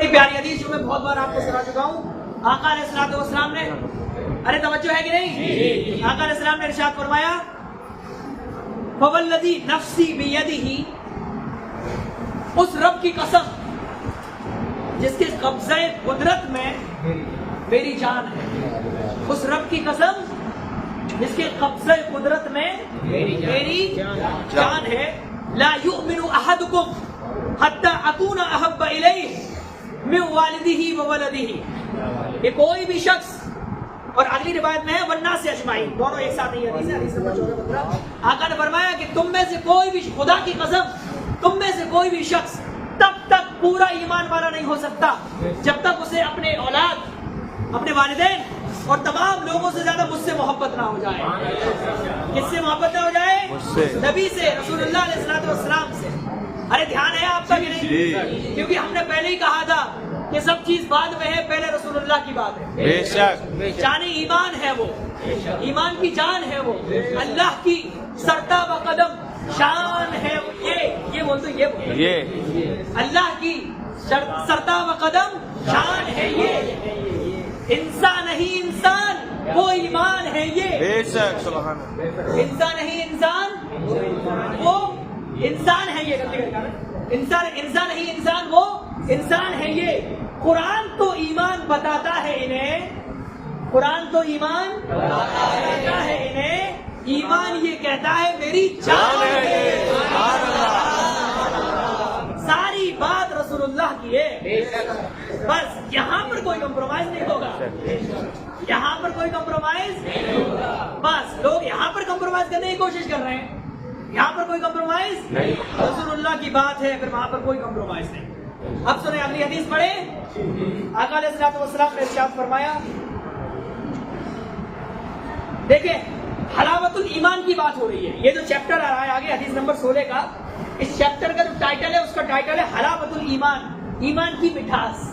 پیاری حدیث جو میں بہت بار آپ کو سنا چکا ہوں، آقا علیہ الصلوۃ والسلام نے، ارے توجہ ہے کہ نہیں، آقا علیہ السلام نے ارشاد فرمایا فوالذی نفسی بیدہ، اس رب کی قسم جس کے قبضہ قدرت میں میری جان ہے، اس رب کی قسم جس کے قبضہ قدرت میں میری جان ہے، لا یؤمن احدکم حتی اکون احب الیہ من والدہ و ولدہ، کہ کوئی بھی شخص، اور اگلی روایت میں ہے والناس اجمعین، دونوں ایک ساتھ نہیں حدیث ہے، حدیث نمبر 1415، آقا نے فرمایا کہ تم میں سے کوئی بھی، خدا کی قسم تم میں سے کوئی بھی شخص تب تک پورا ایمان والا نہیں ہو سکتا جب تک اسے اپنے اولاد، اپنے والدین اور تمام لوگوں سے زیادہ مجھ سے محبت نہ ہو جائے۔ کس سے محبت نہ ہو جائے؟ نبی سے، رسول اللہ علیہ الصلوۃ والسلام سے۔ ارے دھیان ہے آپ کا کہ نہیں؟ کیونکہ ہم نے پہلے ہی کہا تھا کہ سب چیز بعد میں ہے، پہلے رسول اللہ کی بات ہے۔ بے شک جان ایمان ہے وہ، ایمان کی جان ہے وہ، اللہ کی سرتا و قدم شان ہے یہ بول دو، یہ اللہ کی سرتا و قدم شان ہے یہ، انسان نہیں انسان وہ ایمان ہے یہ، بے شک سبحان اللہ، انسان نہیں انسان وہ انسان ہے یہ، انسان نہیں انسان وہ انسان ہے یہ۔ قرآن تو ایمان بتاتا ہے انہیں، قرآن تو ایمان بتاتا ہے انہیں، ایمان یہ کہتا ہے میری جان ہے۔ ساری بات رسول اللہ کی ہے، بس یہاں پر کوئی کمپرومائز نہیں ہوگا، یہاں پر کوئی کمپرومائز نہیں ہوگا، بس لوگ یہاں پر کمپرومائز کرنے کی کوشش کر رہے ہیں، یہاں پر کوئی کمپرومائز نہیں، رسول اللہ کی بات ہے، پھر وہاں پر کوئی کمپرومائز نہیں۔ اب سنیں اگلی حدیث پڑھے، آقا علیہ الصلوۃ والسلام نے ارشاد فرمایا، دیکھیں حلاوت الایمان کی بات ہو رہی ہے، یہ جو چیپٹر آ رہا ہے آگے حدیث نمبر 16 کا، اس چیپٹر کا جو ٹائٹل ہے اس کا ٹائٹل ہے حلاوت الایمان، ایمان کی مٹھاس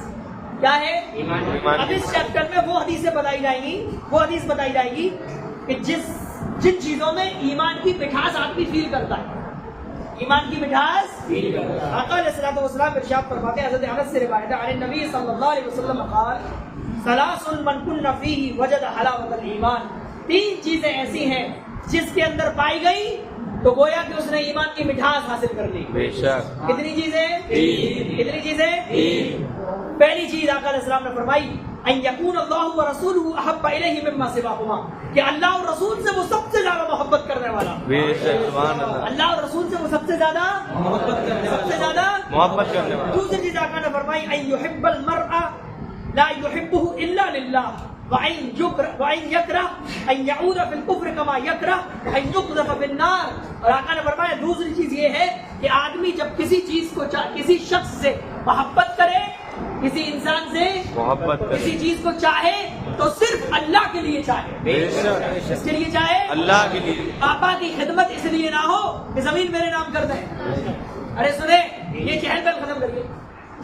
کیا ہے؟ ایمان۔ اب اس چیپٹر میں وہ حدیثیں بتائی جائیں گی، وہ حدیث بتائی جائے گی کہ جن چیزوں میں ایمان کی مٹھاس آدمی فیل کرتا ہے، ایمان کی مٹھاس فیل کرتا ہے۔ آقا علیہ الصلوۃ والسلام ارشاد فرماتے ہیں، حضرت انس سے روایت ہے، عن النبی صلی اللہ علیہ وسلم قال ثلاث من کن فیہ وجد حلاوت الایمان، تین چیزیں ایسی ہیں جس کے اندر پائی گئی تو گویا کہ اس نے ایمان کی مٹھاس حاصل کر لی۔ بے شک کتنی چیزیں؟ کتنی چیزیں؟ پہلی چیز آقا علیہ السلام نے فرمائی ان یکون اللہ ورسولہ احب الیہ مما سواہما، کہ اللہ اور رسول سے وہ سب سے زیادہ محبت کرنے والا، بے شک سبحان اللہ، اللہ اور رسول سے وہ سب سے زیادہ محبت کرنے والا، سب سے زیادہ محبت کرنے والا۔ دوسری چیز آقا نے فرمائی ان یحب المرء لا یحبہ الا للہ وَإِن يَكْرَهْ أَن يَعُودَ فِي الْكُفْرِ كَمَا يَكْرَهْ أَن يُقْذَفَ فِي النَّارِ، اور آقا نے فرمایا دوسری چیز یہ ہے کہ آدمی جب کسی چیز کو کسی شخص سے محبت کرے، کسی انسان سے محبت کرے، کسی چیز کو چاہے تو صرف اللہ کے لیے چاہے، بے شک اس کے لیے چاہے اللہ کے لیے، پاپا کی خدمت اس لیے نہ ہو کہ زمین میرے نام کر دیں۔ ارے سنیں، یہ چہل پہل ختم کریے،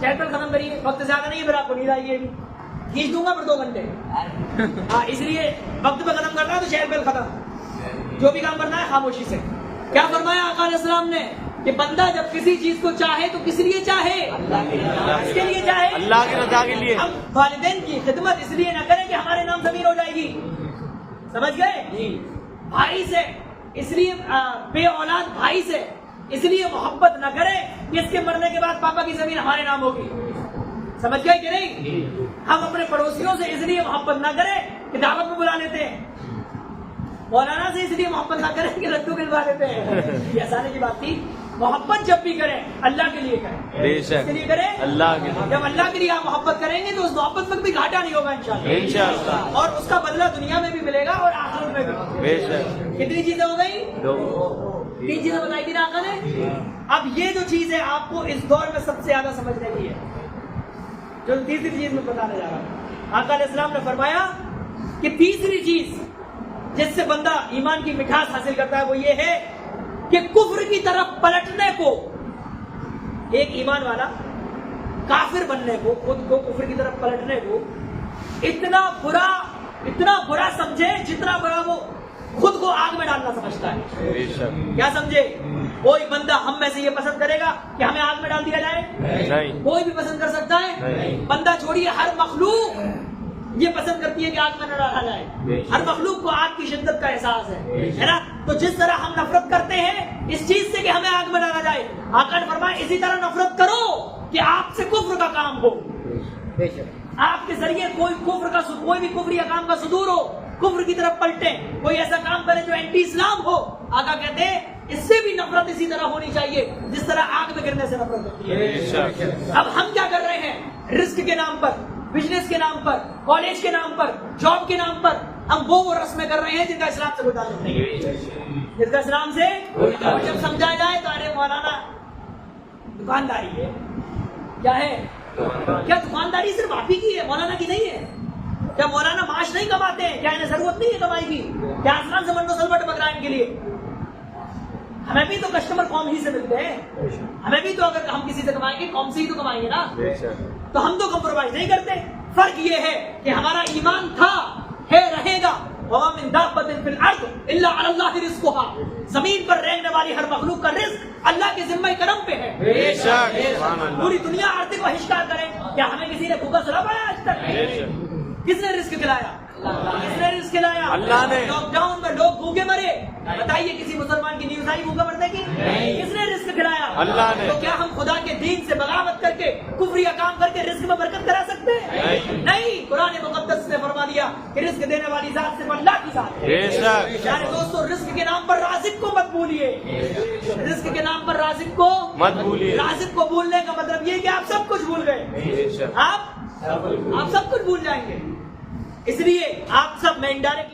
چہل پہل ختم کریے، وقت زیادہ نہیں ہے، پھر آپ کو نیند آئیے گی، کھینچ دوں گا پھر 2 گھنٹے، ہاں اس لیے وقت پہ ختم کرنا ہے تو چہل پہل ختم، جو بھی کام کرنا ہے خاموشی سے۔ کیا فرمایا آقا علیہ السلام نے کہ بندہ جب کسی چیز کو چاہے تو کس لیے چاہے؟ اس کے لیے چاہے، اللہ کی رضا کے لیے۔ ہم والدین کی خدمت اس لیے نہ کریں کہ ہمارے نام زمین ہو جائے گی، سمجھ گئے؟ بھائی سے اس لیے، بے اولاد بھائی سے اس لیے محبت نہ کریں کہ اس کے مرنے کے بعد پاپا کی زمین ہمارے نام ہوگی، سمجھ گئے کہ نہیں؟ ہم اپنے پڑوسیوں سے اس لیے محبت نہ کریں کہ دعوت میں بلا لیتے ہیں، مولانا سے اس لیے محبت نہ کریں کہ لڈو کھلوا لیتے ہیں، یہ آسانی کی بات تھی۔ محبت جب بھی کریں اللہ کے لیے کریں، بے اس شک کے لیے کریں اللہ کے لیے، جب اللہ کے لیے آپ محبت کریں گے تو اس محبت میں بھی گھاٹا نہیں ہوگا انشاءاللہ، انشاءاللہ، اور اس کا بدلہ دنیا میں بھی ملے گا اور آخرت میں بھی۔ بے شک کتنی چیزیں ہو گئی؟ 2 3 چیزیں بتائی تھی نا آقا نے۔ اب یہ جو چیز ہے آپ کو اس دور میں سب سے زیادہ سمجھنے کی ہے، جو تیسری چیز میں بتانے جا رہا ہوں، آقا علیہ السلام نے فرمایا کہ تیسری چیز جس سے بندہ ایمان کی مٹھاس حاصل کرتا ہے وہ یہ ہے کہ کفر کی طرف پلٹنے کو، ایک ایمان والا کافر بننے کو، خود کو کفر کی طرف پلٹنے کو اتنا برا سمجھے جتنا بڑا وہ خود کو آگ میں ڈالنا سمجھتا ہے۔ بے شک کیا سمجھے؟ کوئی بندہ ہم میں سے یہ پسند کرے گا کہ ہمیں آگ میں ڈال دیا جائے؟ نہیں. کوئی بھی پسند کر سکتا ہے؟ نہیں. بندہ چھوڑیے، ہر مخلوق یہ پسند کرتی ہے کہ آگ میں نہ ڈالا جائے. ہر مخلوق کو آگ کی شدت کا احساس ہے نا. تو جس طرح ہم نفرت کرتے ہیں اس چیز سے کہ ہمیں آگ میں ڈالا جائے، آقا نے فرمایا اسی طرح نفرت کرو کہ آپ سے کفر کا کام ہو، آپ کے ذریعے کوئی بھی کفری کام کا صدور ہو، کفر کی طرف پلٹے، کوئی ایسا کام کرے جو اینٹی اسلام ہو. آقا کہتے ہیں اس سے بھی نفرت اسی طرح ہونی چاہیے جس طرح آگ میں گرنے سے نفرت ہوتی ہے. اب ہم کیا کر رہے ہیں؟ رزق کے نام پر، بزنس کے نام پر، کالج کے نام پر، جاب کے نام پر ہم وہ رسمیں کر رہے ہیں جن کا اسلام سے کوئی تعلق نہیں ہے، جن کا اسلام سے جب سمجھایا جائے تو ارے مولانا دکانداری ہے. کیا ہے؟ کیا دکانداری صرف آپ ہی کی ہے، مولانا کی نہیں ہے؟ کیا مولانا معاش نہیں کماتے ہیں؟ کیا انہیں ضرورت نہیں ہے کمائی کی؟ کیا آسمان سے منڈو سلوٹ پکڑا ان کے لیے؟ ہمیں بھی تو کسٹمر قوم ہی سے ملتے ہیں، ہمیں بھی تو اگر ہم کسی سے کمائیں گے قوم سے ہی تو کمائیں گے نا. تو ہم تو کمپرومائز نہیں کرتے. فرق یہ ہے کہ ہمارا ایمان تھا، ہے، رہے گا. وَمَا مِن دَابَّةٍ فِي الْأَرْضِ إِلَّا عَلَى اللَّهِ رِزْقُهَا. زمین پر رہنے والی ہر مخلوق کا رزق اللہ کے ذمہ کرم پہ ہے. پوری دنیا آرتی کو بہشکار کرے، کیا ہمیں کسی نے بھوکا سلا پایا آج تک؟ کس نے رزق کھلایا؟ کس نے رزق کھلایا؟ اللہ نے. لاک ڈاؤن میں لوگ بھوکے مرے، بتائیے کسی مسلمان کی نیوز آئی بھوکا مرنے کی؟ کس نے رزق کھلایا؟ اللہ نے. تو کیا ہم خدا کے دین سے بغاوت کر کے کفری کام کر کے رزق میں برکت کرا سکتے ہیں؟ نہیں. قرآن مقدس نے فرما دیا کہ رزق دینے والی ذات صرف اللہ کی ذات ہے. یعنی دوستو رزق کے نام پر رازق کو مت بھولیے، رزق کے نام پر رازق کو مت بھولیے. رازق کو بھولنے کا مطلب یہ کہ آپ سب کچھ بھول گئے، آپ سب کچھ بھول جائیں گے. اس لیے آپ سب میں انڈائریکٹ